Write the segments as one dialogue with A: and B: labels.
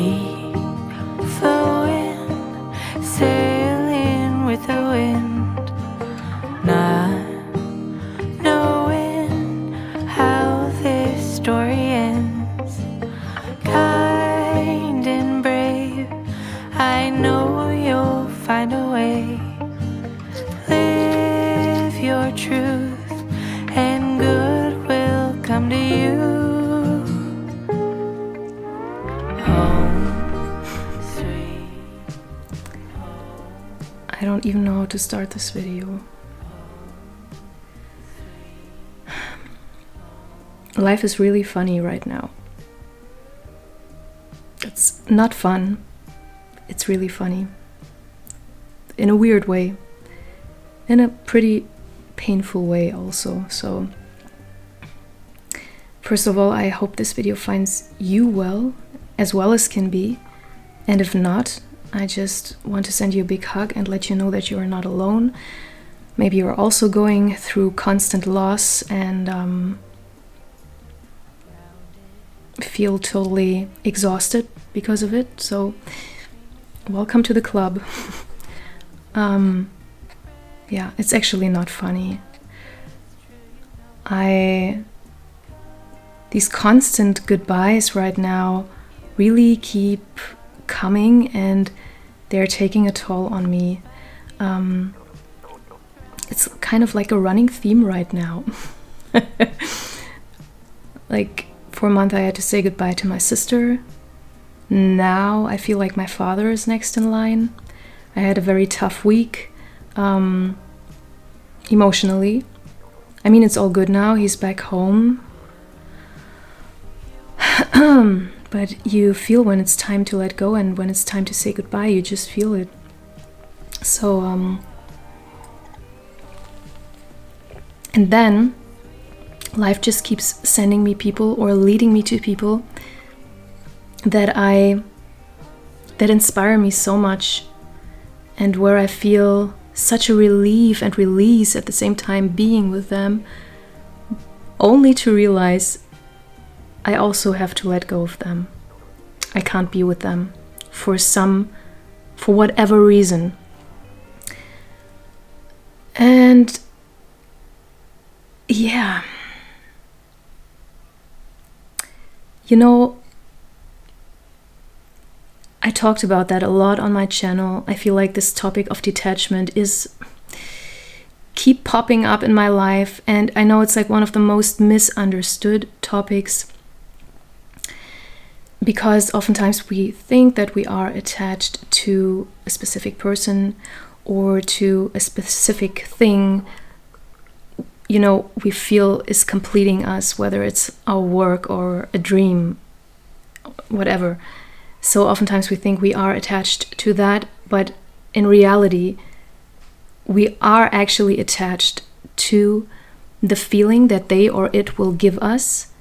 A: free, flowing, sailing with the wind, not knowing how this story ends. Kind and brave, I know you'll find a way. Live your truth and good will come to you.
B: I don't even know how to start this video. Life is really funny right now. It's not fun. It's really funny. In a weird way. In a pretty painful way also. So, first of all, I hope this video finds you well as can be. And if not, I just want to send you a big hug and let you know that you are not alone. Maybe you're also going through constant loss and feel totally exhausted because of it. So, welcome to the club. Yeah, it's actually not funny. These constant goodbyes right now really keep coming and they're taking a toll on me. It's kind of like a running theme right now. Like, for a month I had to say goodbye to my sister. Now I feel like my father is next in line. I had a very tough week, emotionally. I mean, it's all good now. He's back home. But you feel when it's time to let go and when it's time to say goodbye, you just feel it. So, and then life just keeps sending me people or leading me to people that inspire me so much and where I feel such a relief and release at the same time being with them, only to realize I also have to let go of them. I can't be with them for whatever reason. And yeah, you know, I talked about that a lot on my channel. I feel like this topic of detachment keep popping up in my life, and I know it's like one of the most misunderstood topics because oftentimes we think that we are attached to a specific person or to a specific thing, you know, we feel is completing us, whether it's our work or a dream, whatever. So oftentimes we think we are attached to that, but in reality, we are actually attached to the feeling that they or it will give us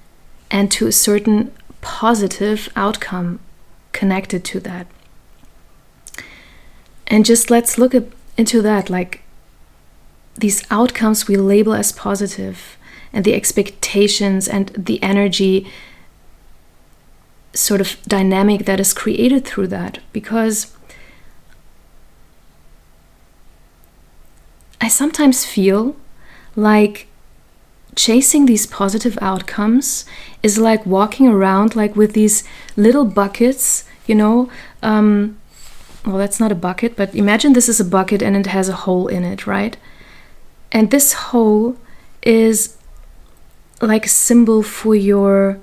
B: and to a certain positive outcome connected to that. And just let's look into that, like these outcomes we label as positive and the expectations and the energy sort of dynamic that is created through that, because I sometimes feel like chasing these positive outcomes is like walking around like with these little buckets, you know, well, that's not a bucket, but imagine this is a bucket and it has a hole in it, right? And this hole is like a symbol for your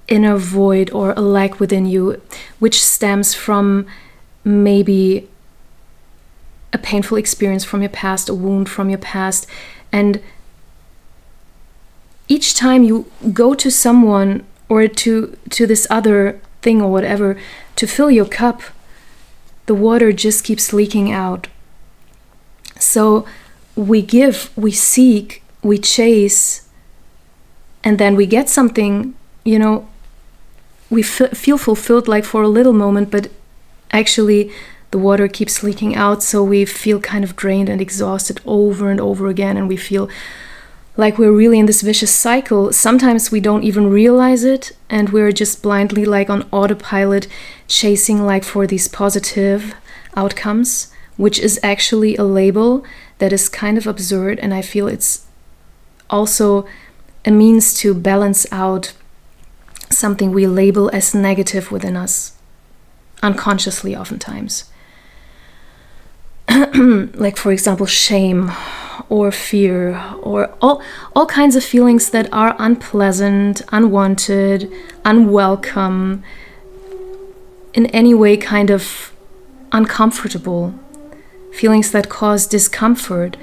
B: inner void or a lack within you, which stems from maybe a painful experience from your past, a wound from your past. And each time you go to someone or to this other thing or whatever to fill your cup, the water just keeps leaking out. So we give, we seek, we chase, and then we get something, you know, we feel fulfilled like for a little moment, but actually the water keeps leaking out, so we feel kind of drained and exhausted over and over again, and we feel like we're really in this vicious cycle. Sometimes we don't even realize it, and we're just blindly like on autopilot chasing like for these positive outcomes, which is actually a label that is kind of absurd. And I feel it's also a means to balance out something we label as negative within us, unconsciously oftentimes. Like, for example, shame or fear, or all kinds of feelings that are unpleasant, unwanted, unwelcome, in any way kind of uncomfortable. Feelings that cause discomfort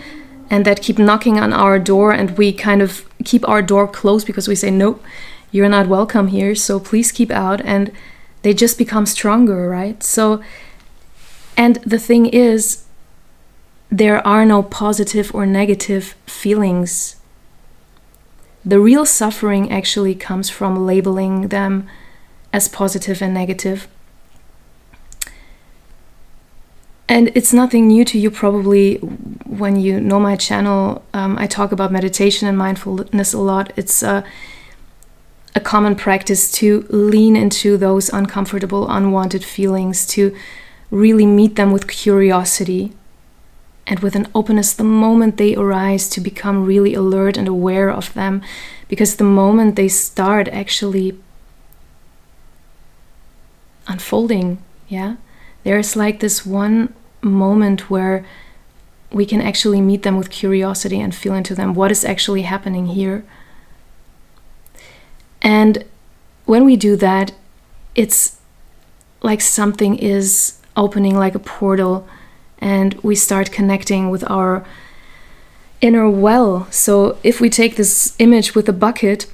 B: and that keep knocking on our door, and we kind of keep our door closed because we say, nope, you're not welcome here, so please keep out. And they just become stronger, right? So, and the thing is, there are no positive or negative feelings. The real suffering actually comes from labeling them as positive and negative. And it's nothing new to you probably when you know my channel. I talk about meditation and mindfulness a lot. It's a common practice to lean into those uncomfortable, unwanted feelings, to really meet them with curiosity and with an openness the moment they arise, to become really alert and aware of them. Because the moment they start actually unfolding, there's like this one moment where we can actually meet them with curiosity and feel into them. What is actually happening here? And when we do that, it's like something is opening like a portal, and we start connecting with our inner well. So if we take this image with a bucket,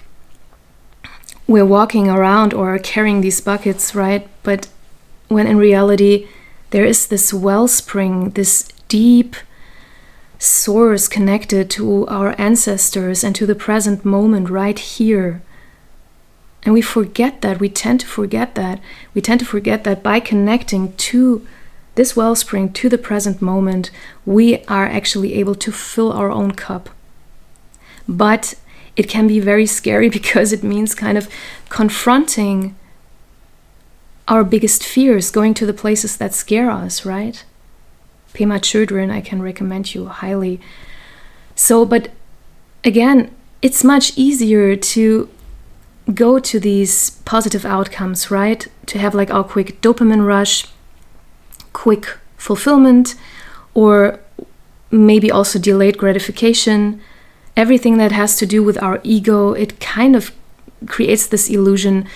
B: we're walking around or carrying these buckets, right? But when in reality, there is this wellspring, this deep source connected to our ancestors and to the present moment right here. And we forget that. We tend to forget that. We tend to forget that by connecting to this wellspring, to the present moment, we are actually able to fill our own cup. But it can be very scary because it means kind of confronting our biggest fears, going to the places that scare us, right? Pema Chodron, I can recommend you highly. So, but again, it's much easier to go to these positive outcomes, right? To have like our quick dopamine rush, quick fulfillment, or maybe also delayed gratification. Everything that has to do with our ego, it kind of creates this illusion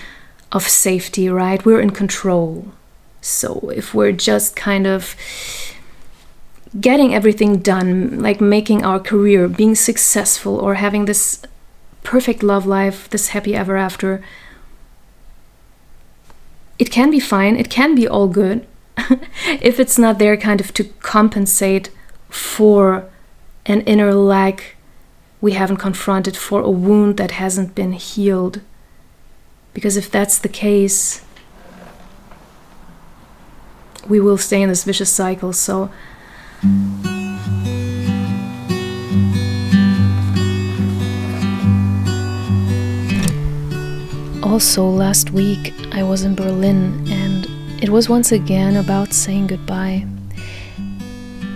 B: of safety, right? We're in control. So if we're just kind of getting everything done, like making our career, being successful, or having this perfect love life, this happy ever after, it can be fine, it can be all good, if it's not there kind of to compensate for an inner lack we haven't confronted, for a wound that hasn't been healed. Because if that's the case, we will stay in this vicious cycle. So also last week I was in Berlin, and it was once again about saying goodbye.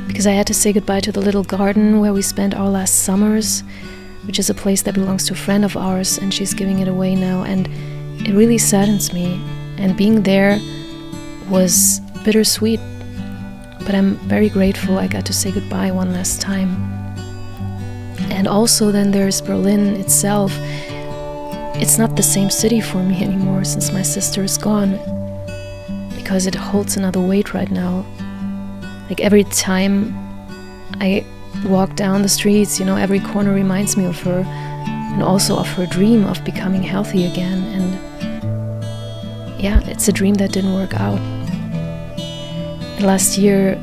B: Because I had to say goodbye to the little garden where we spent our last summers, which is a place that belongs to a friend of ours, and she's giving it away now, and it really saddens me. And being there was bittersweet, but I'm very grateful I got to say goodbye one last time. And also then there's Berlin itself. It's not the same city for me anymore since my sister is gone, because it holds another weight right now. Like every time I walk down the streets, every corner reminds me of her, and also of her dream of becoming healthy again. And it's a dream that didn't work out. And last year,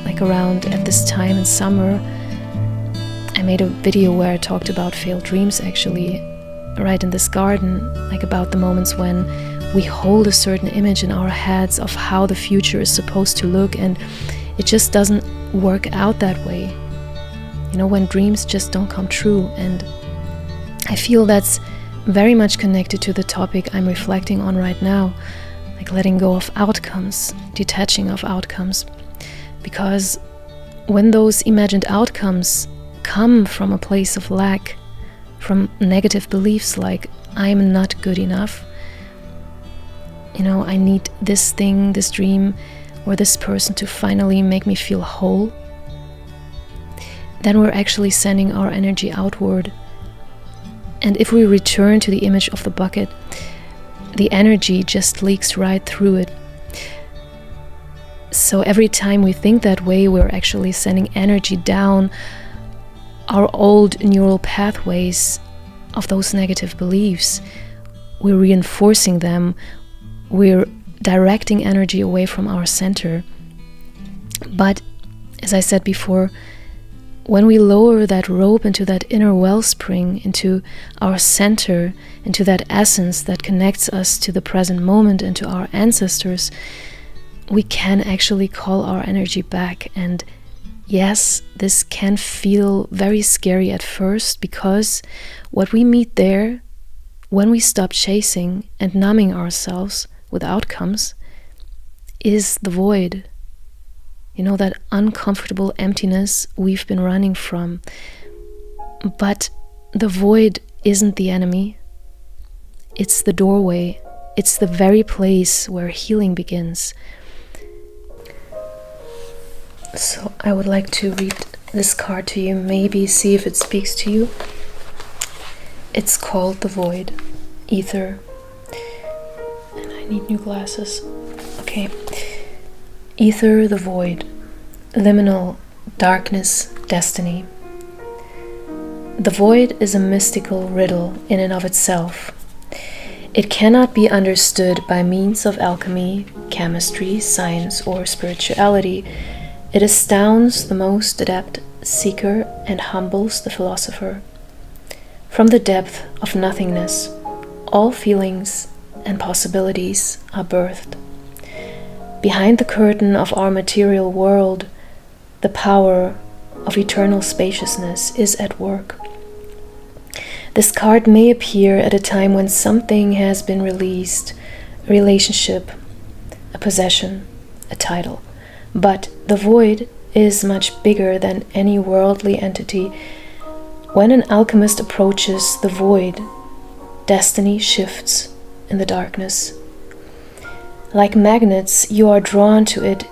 B: like around at this time in summer, I made a video where I talked about failed dreams, actually, right in this garden, like about the moments when we hold a certain image in our heads of how the future is supposed to look, and it just doesn't work out that way. When dreams just don't come true, and I feel that's very much connected to the topic I'm reflecting on right now, like letting go of outcomes, detaching of outcomes. Because when those imagined outcomes come from a place of lack, from negative beliefs like I'm not good enough, I need this thing, this dream, or this person to finally make me feel whole, then we're actually sending our energy outward. And if we return to the image of the bucket, the energy just leaks right through it. So every time we think that way, we're actually sending energy down our old neural pathways of those negative beliefs. We're reinforcing them. We're directing energy away from our center. But as I said before, when we lower that rope into that inner wellspring, into our center, into that essence that connects us to the present moment and to our ancestors, we can actually call our energy back. And yes, this can feel very scary at first, because what we meet there, when we stop chasing and numbing ourselves with outcomes, is the void. That uncomfortable emptiness we've been running from. But the void isn't the enemy. It's the doorway. It's the very place where healing begins. So I would like to read this card to you, maybe see if it speaks to you. It's called The Void, Ether. And I need new glasses. Okay. Ether, the void, liminal, darkness, destiny. The void is a mystical riddle in and of itself. It cannot be understood by means of alchemy, chemistry, science, or spirituality. It astounds the most adept seeker and humbles the philosopher. From the depth of nothingness, all feelings and possibilities are birthed. Behind the curtain of our material world, the power of eternal spaciousness is at work. This card may appear at a time when something has been released, a relationship, a possession, a title. But the void is much bigger than any worldly entity. When an alchemist approaches the void, destiny shifts in the darkness. Like magnets, you are drawn to it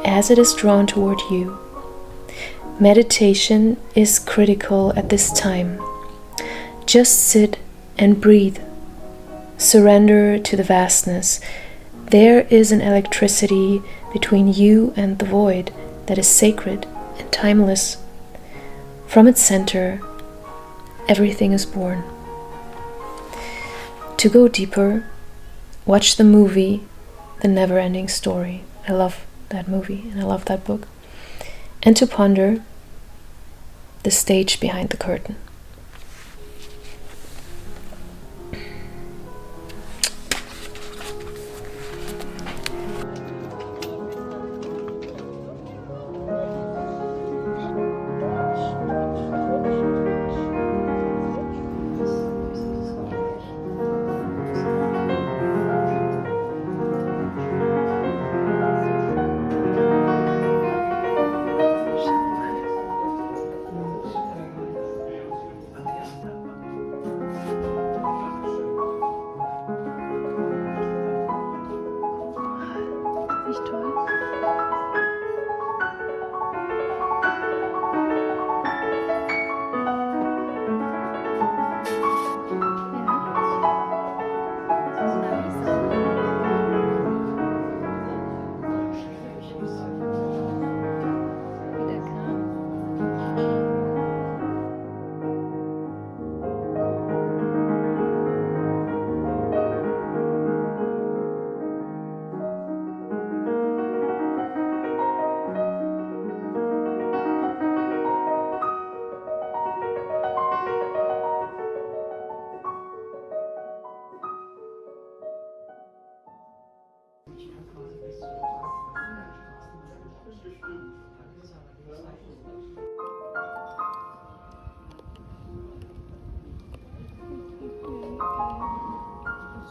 B: as it is drawn toward you. Meditation is critical at this time. Just sit and breathe. Surrender to the vastness. There is an electricity between you and the void that is sacred and timeless. From its center, everything is born. To go deeper, watch the movie The Never-Ending Story. I love that movie and I love that book. And to ponder the stage behind the curtain. Nicht toll?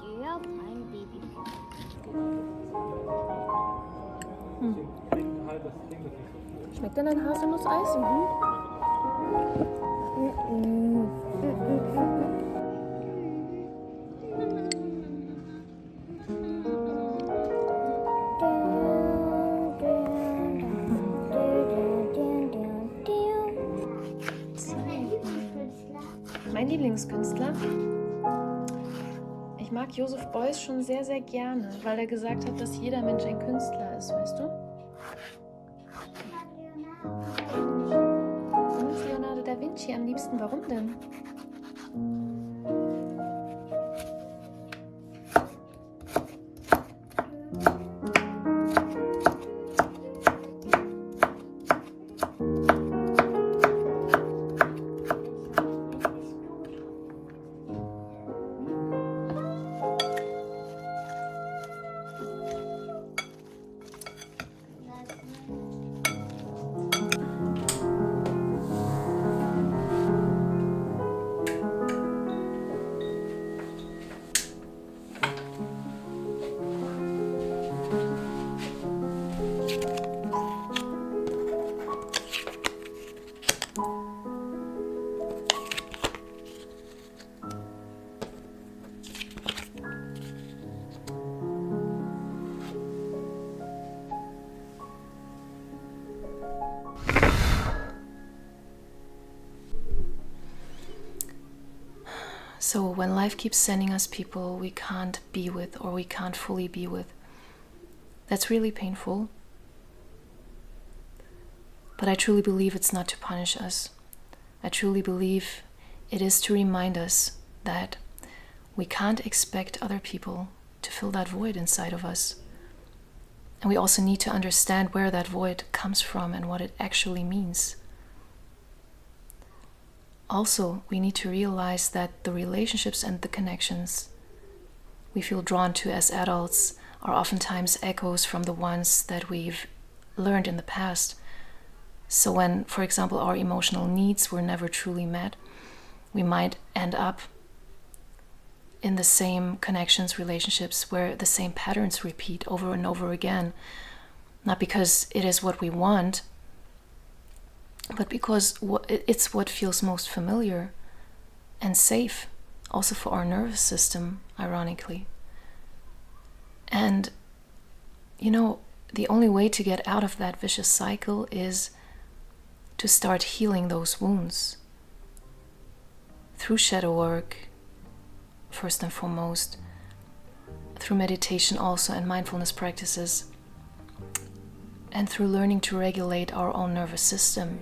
C: Sehr fein Babypop.
B: Schmeckt denn dein Haselnusseis? Mein Lieblingskünstler? Ich mag Joseph Beuys schon sehr, sehr gerne, weil er gesagt hat, dass jeder Mensch ein Künstler ist, weißt du? Du magst Leonardo da Vinci am liebsten. Warum denn? So when life keeps sending us people we can't be with or we can't fully be with, that's really painful. But I truly believe it's not to punish us. I truly believe it is to remind us that we can't expect other people to fill that void inside of us. And we also need to understand where that void comes from and what it actually means. Also, we need to realize that the relationships and the connections we feel drawn to as adults are oftentimes echoes from the ones that we've learned in the past. So when, for example, our emotional needs were never truly met, we might end up in the same connections, relationships, where the same patterns repeat over and over again. Not because it is what we want, but because it's what feels most familiar and safe, also for our nervous system, ironically. And, you know, the only way to get out of that vicious cycle is to start healing those wounds through shadow work, first and foremost, through meditation also and mindfulness practices, and through learning to regulate our own nervous system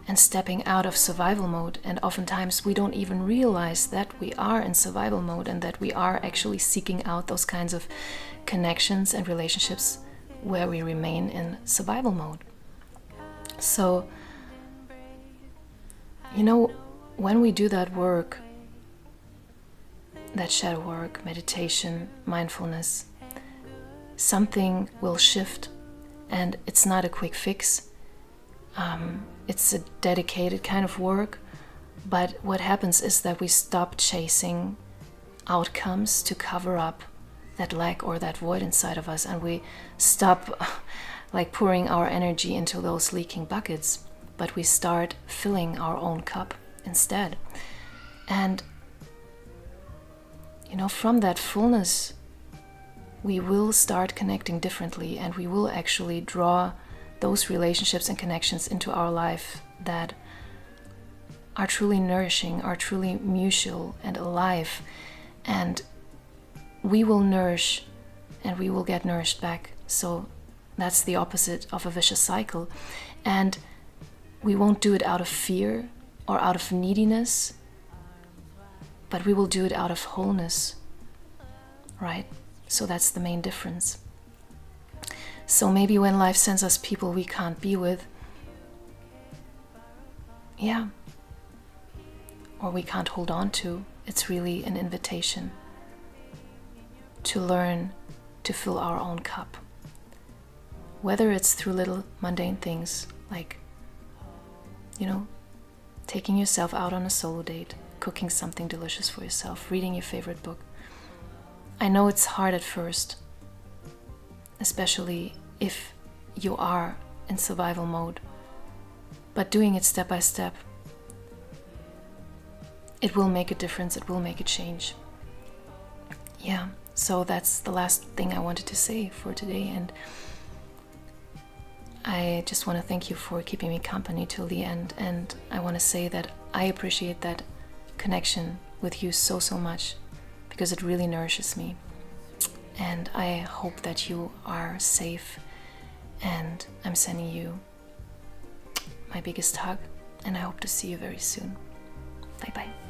B: and stepping out of survival mode. And oftentimes we don't even realize that we are in survival mode and that we are actually seeking out those kinds of connections and relationships where we remain in survival mode. So, you know, when we do that work, that shadow work, meditation, mindfulness, something will shift. And it's not a quick fix. It's a dedicated kind of work. But what happens is that we stop chasing outcomes to cover up that lack or that void inside of us. And we stop like pouring our energy into those leaking buckets. But we start filling our own cup instead. And, you know, from that fullness, we will start connecting differently, and we will actually draw those relationships and connections into our life that are truly nourishing, are truly mutual and alive. And we will nourish and we will get nourished back. So that's the opposite of a vicious cycle. And we won't do it out of fear or out of neediness, but we will do it out of wholeness, right? So that's the main difference. So maybe when life sends us people we can't be with, yeah, or we can't hold on to, it's really an invitation to learn to fill our own cup. Whether it's through little mundane things like, you know, taking yourself out on a solo date, cooking something delicious for yourself, reading your favorite book. I know it's hard at first, especially if you are in survival mode, but doing it step by step, it will make a difference, it will make a change. Yeah, so that's the last thing I wanted to say for today, and I just want to thank you for keeping me company till the end, and I want to say that I appreciate that connection with you so much, because it really nourishes me. And I hope that you are safe, and I'm sending you my biggest hug, and I hope to see you very soon. Bye bye.